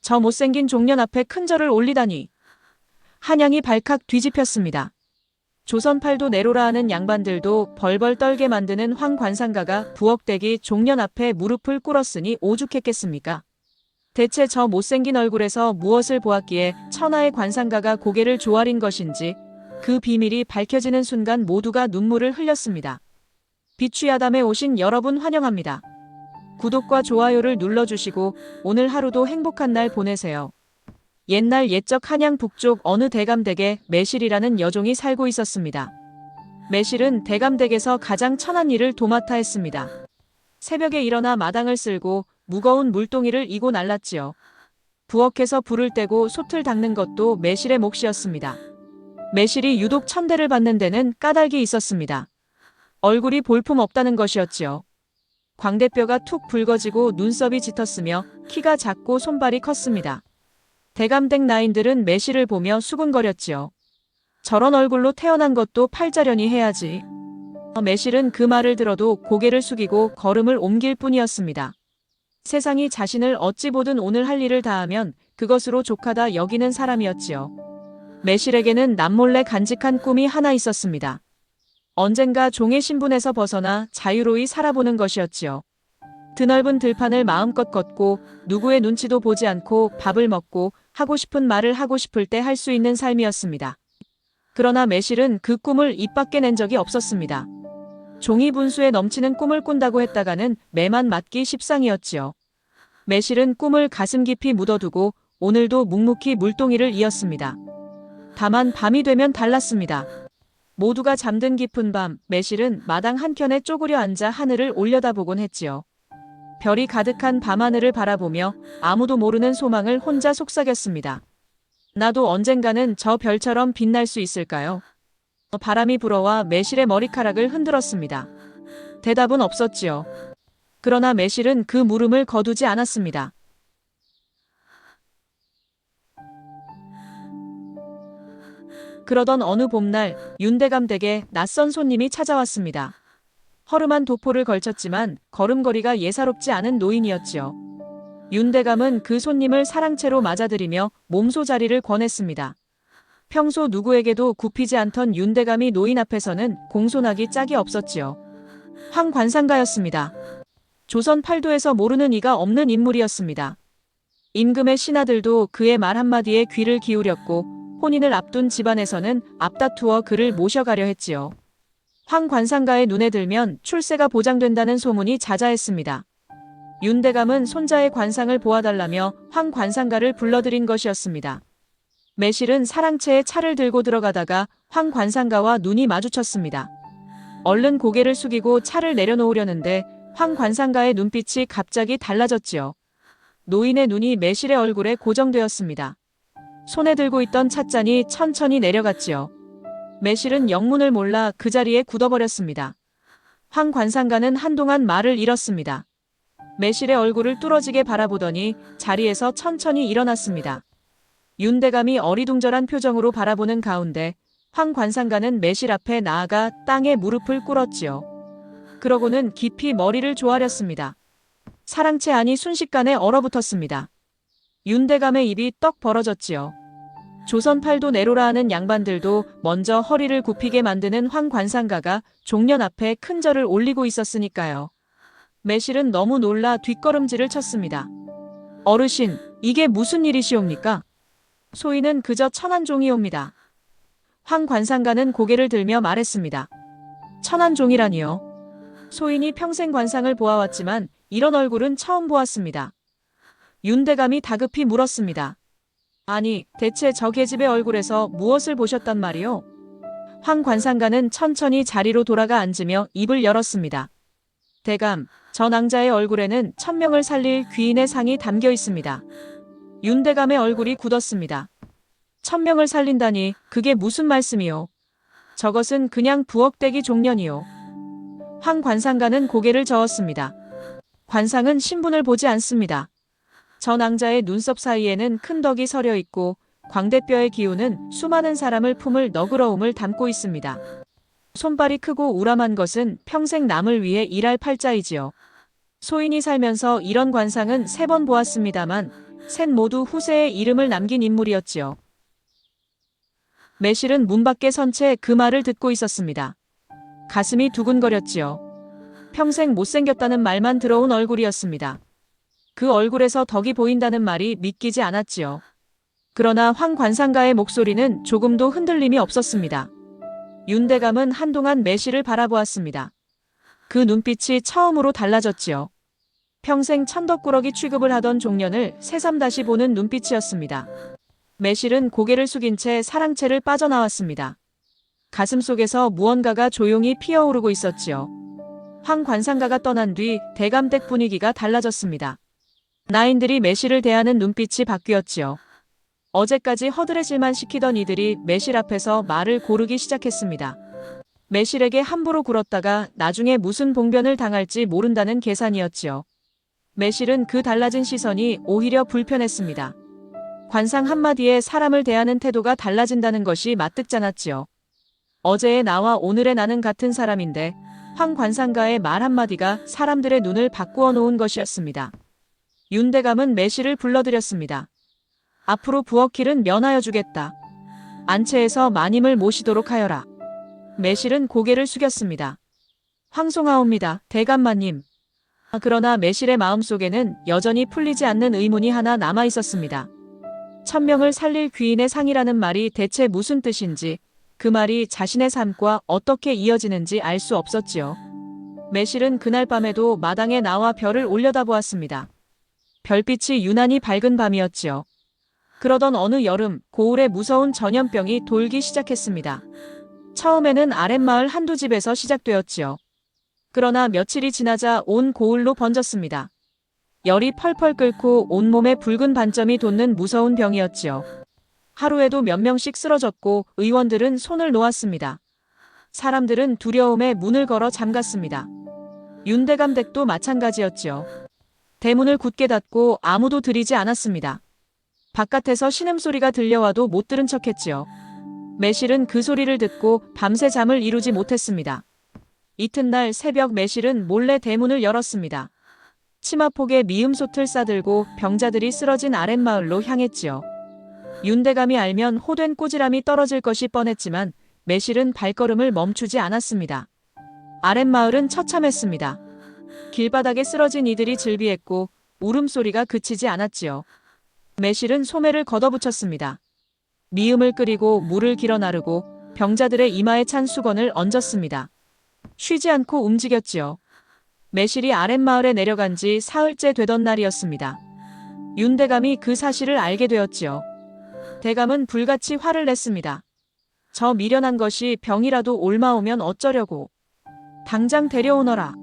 저 못생긴 종년 앞에 큰 절을 올리다니. 한양이 발칵 뒤집혔습니다. 조선팔도 내로라 하는 양반들도 벌벌 떨게 만드는 황 관상가가 부엌대기 종년 앞에 무릎을 꿇었으니 오죽했겠습니까? 대체 저 못생긴 얼굴에서 무엇을 보았기에 천하의 관상가가 고개를 조아린 것인지 그 비밀이 밝혀지는 순간 모두가 눈물을 흘렸습니다. 비취야담에 오신 여러분 환영합니다. 구독과 좋아요를 눌러주시고 오늘 하루도 행복한 날 보내세요. 옛날 옛적 한양 북쪽 어느 대감댁에 매실이라는 여종이 살고 있었습니다. 매실은 대감댁에서 가장 천한 일을 도맡아 했습니다. 새벽에 일어나 마당을 쓸고 무거운 물동이를 이고 날랐지요. 부엌에서 불을 떼고 솥을 닦는 것도 매실의 몫이었습니다. 매실이 유독 천대를 받는 데는 까닭이 있었습니다. 얼굴이 볼품 없다는 것이었지요. 광대뼈가 툭 붉어지고 눈썹이 짙었으며 키가 작고 손발이 컸습니다. 대감댁 나인들은 매실을 보며 수군거렸지요. 저런 얼굴로 태어난 것도 팔자련이 해야지. 매실은 그 말을 들어도 고개를 숙이고 걸음을 옮길 뿐이었습니다. 세상이 자신을 어찌 보든 오늘 할 일을 다하면 그것으로 족하다 여기는 사람이었지요. 매실에게는 남몰래 간직한 꿈이 하나 있었습니다. 언젠가 종의 신분에서 벗어나 자유로이 살아보는 것이었지요. 드넓은 들판을 마음껏 걷고 누구의 눈치도 보지 않고 밥을 먹고 하고 싶은 말을 하고 싶을 때 할 수 있는 삶이었습니다. 그러나 매실은 그 꿈을 입 밖에 낸 적이 없었습니다. 종이 분수에 넘치는 꿈을 꾼다고 했다가는 매만 맞기 십상이었지요. 매실은 꿈을 가슴 깊이 묻어두고 오늘도 묵묵히 물동이를 이었습니다. 다만 밤이 되면 달랐습니다. 모두가 잠든 깊은 밤, 매실은 마당 한켠에 쪼그려 앉아 하늘을 올려다보곤 했지요. 별이 가득한 밤하늘을 바라보며 아무도 모르는 소망을 혼자 속삭였습니다. 나도 언젠가는 저 별처럼 빛날 수 있을까요? 바람이 불어와 매실의 머리카락을 흔들었습니다. 대답은 없었지요. 그러나 매실은 그 물음을 거두지 않았습니다. 그러던 어느 봄날 윤대감 댁에 낯선 손님이 찾아왔습니다. 허름한 도포를 걸쳤지만 걸음걸이가 예사롭지 않은 노인이었지요. 윤대감은 그 손님을 사랑채로 맞아들이며 몸소 자리를 권했습니다. 평소 누구에게도 굽히지 않던 윤대감이 노인 앞에서는 공손하기 짝이 없었지요. 황 관상가였습니다. 조선 팔도에서 모르는 이가 없는 인물이었습니다. 임금의 신하들도 그의 말 한마디에 귀를 기울였고 혼인을 앞둔 집안에서는 앞다투어 그를 모셔가려 했지요. 황 관상가의 눈에 들면 출세가 보장된다는 소문이 자자했습니다. 윤대감은 손자의 관상을 보아달라며 황 관상가를 불러들인 것이었습니다. 매실은 사랑채에 차를 들고 들어가다가 황 관상가와 눈이 마주쳤습니다. 얼른 고개를 숙이고 차를 내려놓으려는데 황 관상가의 눈빛이 갑자기 달라졌지요. 노인의 눈이 매실의 얼굴에 고정되었습니다. 손에 들고 있던 찻잔이 천천히 내려갔지요. 매실은 영문을 몰라 그 자리에 굳어버렸습니다. 황 관상가는 한동안 말을 잃었습니다. 매실의 얼굴을 뚫어지게 바라보더니 자리에서 천천히 일어났습니다. 윤대감이 어리둥절한 표정으로 바라보는 가운데 황 관상가는 매실 앞에 나아가 땅에 무릎을 꿇었지요. 그러고는 깊이 머리를 조아렸습니다. 사랑채 안이 순식간에 얼어붙었습니다. 윤대감의 입이 떡 벌어졌지요. 조선팔도 내로라 하는 양반들도 먼저 허리를 굽히게 만드는 황 관상가가 종년 앞에 큰 절을 올리고 있었으니까요. 매실은 너무 놀라 뒷걸음질을 쳤습니다. 어르신, 이게 무슨 일이시옵니까? 소인은 그저 천한 종이옵니다. 황 관상가는 고개를 들며 말했습니다. 천한 종이라니요? 소인이 평생 관상을 보아왔지만 이런 얼굴은 처음 보았습니다. 윤대감이 다급히 물었습니다. 아니, 대체 저 계집의 얼굴에서 무엇을 보셨단 말이오? 황 관상가는 천천히 자리로 돌아가 앉으며 입을 열었습니다. 대감, 저 낭자의 얼굴에는 1000명을 살릴 귀인의 상이 담겨 있습니다. 윤대감의 얼굴이 굳었습니다. 1000명을 살린다니 그게 무슨 말씀이오? 저것은 그냥 부엌대기 종년이오. 황 관상가는 고개를 저었습니다. 관상은 신분을 보지 않습니다. 저 낭자의 눈썹 사이에는 큰 덕이 서려 있고 광대뼈의 기운은 수많은 사람을 품을 너그러움을 담고 있습니다. 손발이 크고 우람한 것은 평생 남을 위해 일할 팔자이지요. 소인이 살면서 이런 관상은 3번 보았습니다만 셋 모두 후세의 이름을 남긴 인물이었지요. 매실은 문 밖에 선 채 그 말을 듣고 있었습니다. 가슴이 두근거렸지요. 평생 못생겼다는 말만 들어온 얼굴이었습니다. 그 얼굴에서 덕이 보인다는 말이 믿기지 않았지요. 그러나 황 관상가의 목소리는 조금도 흔들림이 없었습니다. 윤대감은 한동안 매실을 바라보았습니다. 그 눈빛이 처음으로 달라졌지요. 평생 천덕꾸러기 취급을 하던 종년을 새삼 다시 보는 눈빛이었습니다. 매실은 고개를 숙인 채 사랑채를 빠져나왔습니다. 가슴속에서 무언가가 조용히 피어오르고 있었지요. 황 관상가가 떠난 뒤 대감댁 분위기가 달라졌습니다. 나인들이 매실을 대하는 눈빛이 바뀌었지요. 어제까지 허드렛일만 시키던 이들이 매실 앞에서 말을 고르기 시작했습니다. 매실에게 함부로 굴었다가 나중에 무슨 봉변을 당할지 모른다는 계산이었지요. 매실은 그 달라진 시선이 오히려 불편했습니다. 관상 한마디에 사람을 대하는 태도가 달라진다는 것이 마뜩잖았지요. 어제의 나와 오늘의 나는 같은 사람인데 황 관상가의 말 한마디가 사람들의 눈을 바꾸어 놓은 것이었습니다. 윤대감은 매실을 불러들였습니다. 앞으로 부엌일은 면하여 주겠다. 안채에서 마님을 모시도록 하여라. 매실은 고개를 숙였습니다. 황송하옵니다, 대감마님. 그러나 매실의 마음속에는 여전히 풀리지 않는 의문이 하나 남아 있었습니다. 천명을 살릴 귀인의 상이라는 말이 대체 무슨 뜻인지, 그 말이 자신의 삶과 어떻게 이어지는지 알 수 없었지요. 매실은 그날 밤에도 마당에 나와 별을 올려다보았습니다. 별빛이 유난히 밝은 밤이었지요. 그러던 어느 여름, 고을에 무서운 전염병이 돌기 시작했습니다. 처음에는 아랫마을 한두 집에서 시작되었지요. 그러나 며칠이 지나자 온 고을로 번졌습니다. 열이 펄펄 끓고 온몸에 붉은 반점이 돋는 무서운 병이었지요. 하루에도 몇 명씩 쓰러졌고 의원들은 손을 놓았습니다. 사람들은 두려움에 문을 걸어 잠갔습니다. 윤대감 댁도 마찬가지였지요. 대문을 굳게 닫고 아무도 들이지 않았습니다. 바깥에서 신음소리가 들려와도 못 들은 척했지요. 매실은 그 소리를 듣고 밤새 잠을 이루지 못했습니다. 이튿날 새벽 매실은 몰래 대문을 열었습니다. 치마폭에 미음솥을 싸들고 병자들이 쓰러진 아랫마을로 향했지요. 윤대감이 알면 호된 꼬지람이 떨어질 것이 뻔했지만 매실은 발걸음을 멈추지 않았습니다. 아랫마을은 처참했습니다. 길바닥에 쓰러진 이들이 즐비했고 울음소리가 그치지 않았지요. 매실은 소매를 걷어붙였습니다. 미음을 끓이고 물을 길어 나르고 병자들의 이마에 찬 수건을 얹었습니다. 쉬지 않고 움직였지요. 매실이 아랫마을에 내려간 지 사흘째 되던 날이었습니다. 윤대감이 그 사실을 알게 되었지요. 대감은 불같이 화를 냈습니다. 저 미련한 것이 병이라도 옮아오면 어쩌려고. 당장 데려오너라.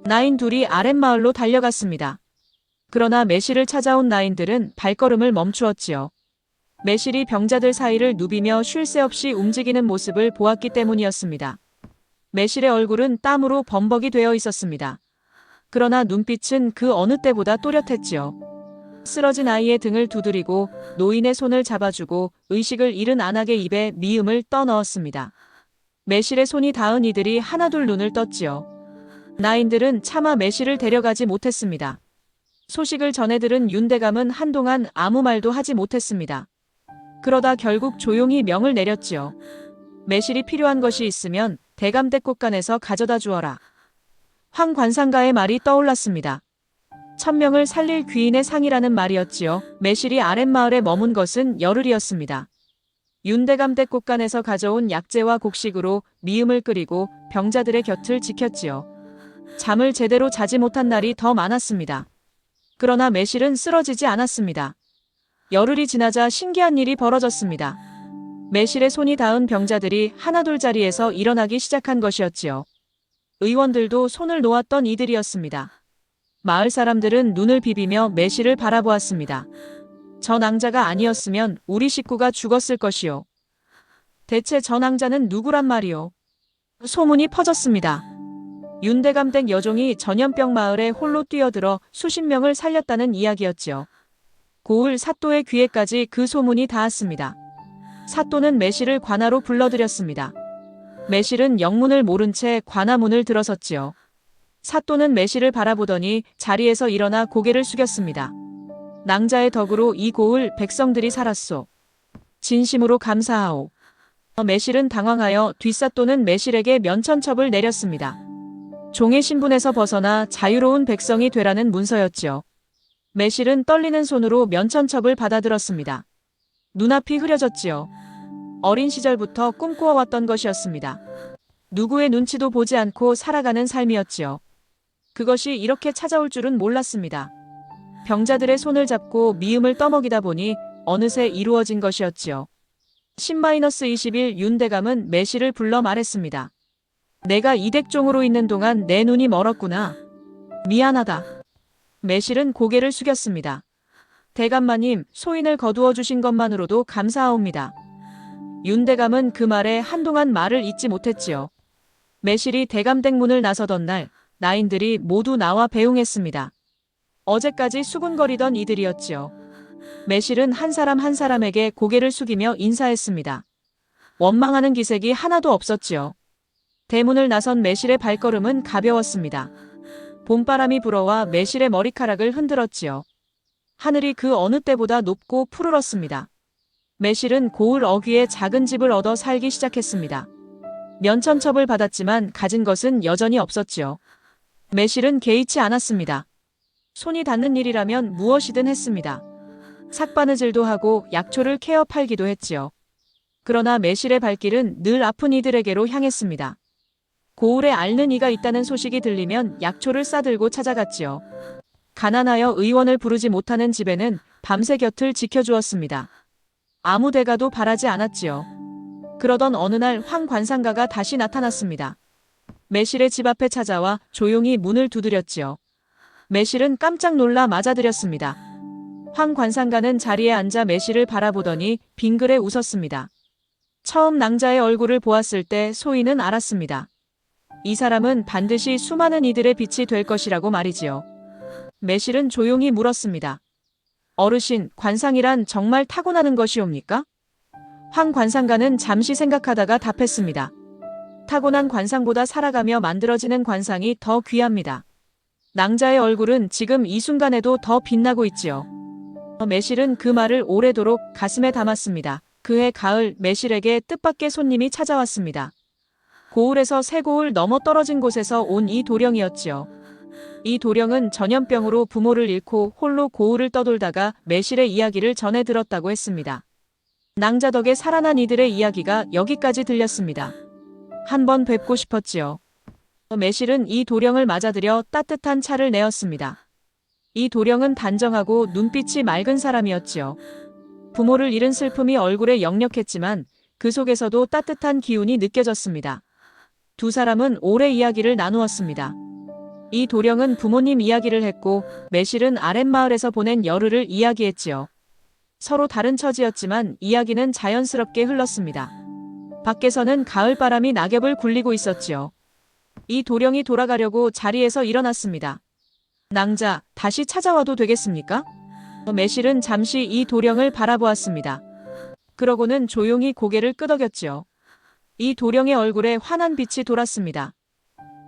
나인 둘이 아랫마을로 달려갔습니다. 그러나 매실을 찾아온 나인들은 발걸음을 멈추었지요. 매실이 병자들 사이를 누비며 쉴 새 없이 움직이는 모습을 보았기 때문이었습니다. 매실의 얼굴은 땀으로 범벅이 되어 있었습니다. 그러나 눈빛은 그 어느 때보다 또렷했지요. 쓰러진 아이의 등을 두드리고 노인의 손을 잡아주고 의식을 잃은 안악의 입에 미음을 떠넣었습니다. 매실의 손이 닿은 이들이 하나둘 눈을 떴지요. 나인들은 차마 매실을 데려가지 못했습니다. 소식을 전해 들은 윤대감은 한동안 아무 말도 하지 못했습니다. 그러다 결국 조용히 명을 내렸지요. 매실이 필요한 것이 있으면 대감댁 곳간에서 가져다 주어라. 황 관상가의 말이 떠올랐습니다. 천명을 살릴 귀인의 상이라는 말이었지요. 매실이 아랫마을에 머문 것은 열흘이었습니다. 윤대감댁 곳간에서 가져온 약재와 곡식으로 미음을 끓이고 병자들의 곁을 지켰지요. 잠을 제대로 자지 못한 날이 더 많았습니다. 그러나 매실은 쓰러지지 않았습니다. 열흘이 지나자 신기한 일이 벌어졌습니다. 매실의 손이 닿은 병자들이 하나둘 자리에서 일어나기 시작한 것이었지요. 의원들도 손을 놓았던 이들이었습니다. 마을 사람들은 눈을 비비며 매실을 바라보았습니다. 저 낭자가 아니었으면 우리 식구가 죽었을 것이요. 대체 저 낭자는 누구란 말이요. 소문이 퍼졌습니다. 윤대감댁 여종이 전염병 마을에 홀로 뛰어들어 수십 명을 살렸다는 이야기였지요. 고을 사또의 귀에까지 그 소문이 닿았습니다. 사또는 매실을 관하로 불러들였습니다. 매실은 영문을 모른 채 관하 문을 들어섰지요. 사또는 매실을 바라보더니 자리에서 일어나 고개를 숙였습니다. 낭자의 덕으로 이 고을 백성들이 살았소. 진심으로 감사하오. 매실은 당황하여 뒷사또는 매실에게 면천첩을 내렸습니다. 종의 신분에서 벗어나 자유로운 백성이 되라는 문서였지요. 매실은 떨리는 손으로 면천첩을 받아들었습니다. 눈앞이 흐려졌지요. 어린 시절부터 꿈꾸어왔던 것이었습니다. 누구의 눈치도 보지 않고 살아가는 삶이었지요. 그것이 이렇게 찾아올 줄은 몰랐습니다. 병자들의 손을 잡고 미음을 떠먹이다 보니 어느새 이루어진 것이었지요. 10-21 윤대감은 매실을 불러 말했습니다. 내가 이댁종으로 있는 동안 내 눈이 멀었구나. 미안하다. 매실은 고개를 숙였습니다. 대감마님, 소인을 거두어 주신 것만으로도 감사하옵니다. 윤대감은 그 말에 한동안 말을 잇지 못했지요. 매실이 대감댁 문을 나서던 날, 나인들이 모두 나와 배웅했습니다. 어제까지 수군거리던 이들이었지요. 매실은 한 사람 한 사람에게 고개를 숙이며 인사했습니다. 원망하는 기색이 하나도 없었지요. 대문을 나선 매실의 발걸음은 가벼웠습니다. 봄바람이 불어와 매실의 머리카락을 흔들었지요. 하늘이 그 어느 때보다 높고 푸르렀습니다. 매실은 고을 어귀에 작은 집을 얻어 살기 시작했습니다. 면천첩을 받았지만 가진 것은 여전히 없었지요. 매실은 개의치 않았습니다. 손이 닿는 일이라면 무엇이든 했습니다. 삭바느질도 하고 약초를 캐어 팔기도 했지요. 그러나 매실의 발길은 늘 아픈 이들에게로 향했습니다. 고을에 앓는 이가 있다는 소식이 들리면 약초를 싸들고 찾아갔지요. 가난하여 의원을 부르지 못하는 집에는 밤새 곁을 지켜주었습니다. 아무 대가도 바라지 않았지요. 그러던 어느 날 황 관상가가 다시 나타났습니다. 매실의 집 앞에 찾아와 조용히 문을 두드렸지요. 매실은 깜짝 놀라 맞아들였습니다. 황 관상가는 자리에 앉아 매실을 바라보더니 빙그레 웃었습니다. 처음 낭자의 얼굴을 보았을 때 소인은 알았습니다. 이 사람은 반드시 수많은 이들의 빛이 될 것이라고 말이지요. 매실은 조용히 물었습니다. 어르신, 관상이란 정말 타고나는 것이옵니까? 황 관상가는 잠시 생각하다가 답했습니다. 타고난 관상보다 살아가며 만들어지는 관상이 더 귀합니다. 낭자의 얼굴은 지금 이 순간에도 더 빛나고 있지요. 매실은 그 말을 오래도록 가슴에 담았습니다. 그해 가을 매실에게 뜻밖의 손님이 찾아왔습니다. 고을에서 세 고을 넘어 떨어진 곳에서 온 이 도령이었지요. 이 도령은 전염병으로 부모를 잃고 홀로 고을을 떠돌다가 매실의 이야기를 전해 들었다고 했습니다. 낭자 덕에 살아난 이들의 이야기가 여기까지 들렸습니다. 한번 뵙고 싶었지요. 매실은 이 도령을 맞아들여 따뜻한 차를 내었습니다. 이 도령은 단정하고 눈빛이 맑은 사람이었지요. 부모를 잃은 슬픔이 얼굴에 역력했지만 그 속에서도 따뜻한 기운이 느껴졌습니다. 두 사람은 오래 이야기를 나누었습니다. 이 도령은 부모님 이야기를 했고 매실은 아랫마을에서 보낸 열흘을 이야기했지요. 서로 다른 처지였지만 이야기는 자연스럽게 흘렀습니다. 밖에서는 가을바람이 낙엽을 굴리고 있었지요. 이 도령이 돌아가려고 자리에서 일어났습니다. 낭자, 다시 찾아와도 되겠습니까? 매실은 잠시 이 도령을 바라보았습니다. 그러고는 조용히 고개를 끄덕였지요. 이 도령의 얼굴에 환한 빛이 돌았습니다.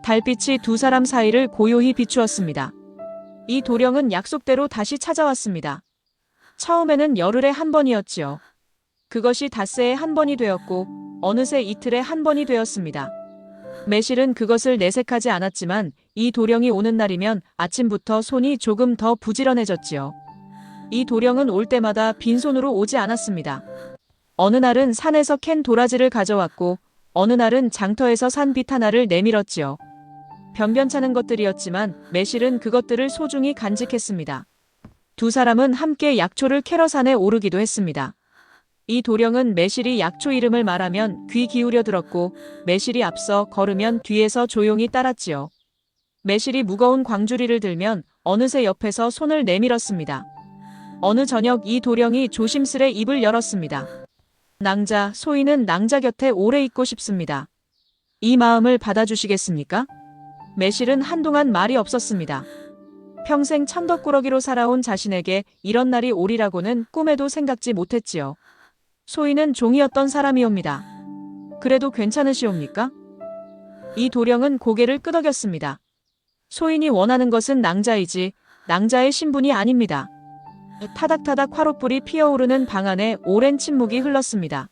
달빛이 두 사람 사이를 고요히 비추었습니다. 이 도령은 약속대로 다시 찾아왔습니다. 처음에는 열흘에 한 번이었지요. 그것이 닷새에 한 번이 되었고 어느새 이틀에 한 번이 되었습니다. 매실은 그것을 내색하지 않았지만 이 도령이 오는 날이면 아침부터 손이 조금 더 부지런해졌지요. 이 도령은 올 때마다 빈손으로 오지 않았습니다. 어느 날은 산에서 캔 도라지를 가져왔고 어느 날은 장터에서 산 빛 하나를 내밀었지요. 변변찮은 것들이었지만 매실은 그것들을 소중히 간직했습니다. 두 사람은 함께 약초를 캐러 산에 오르기도 했습니다. 이 도령은 매실이 약초 이름을 말하면 귀 기울여 들었고 매실이 앞서 걸으면 뒤에서 조용히 따랐지요. 매실이 무거운 광주리를 들면 어느새 옆에서 손을 내밀었습니다. 어느 저녁 이 도령이 조심스레 입을 열었습니다. 낭자, 소인은 낭자 곁에 오래 있고 싶습니다. 이 마음을 받아주시겠습니까? 매실은 한동안 말이 없었습니다. 평생 천덕꾸러기로 살아온 자신에게 이런 날이 오리라고는 꿈에도 생각지 못했지요. 소인은 종이었던 사람이옵니다. 그래도 괜찮으시옵니까? 이 도령은 고개를 끄덕였습니다. 소인이 원하는 것은 낭자이지 낭자의 신분이 아닙니다. 타닥타닥 화롯불이 피어오르는 방 안에 오랜 침묵이 흘렀습니다.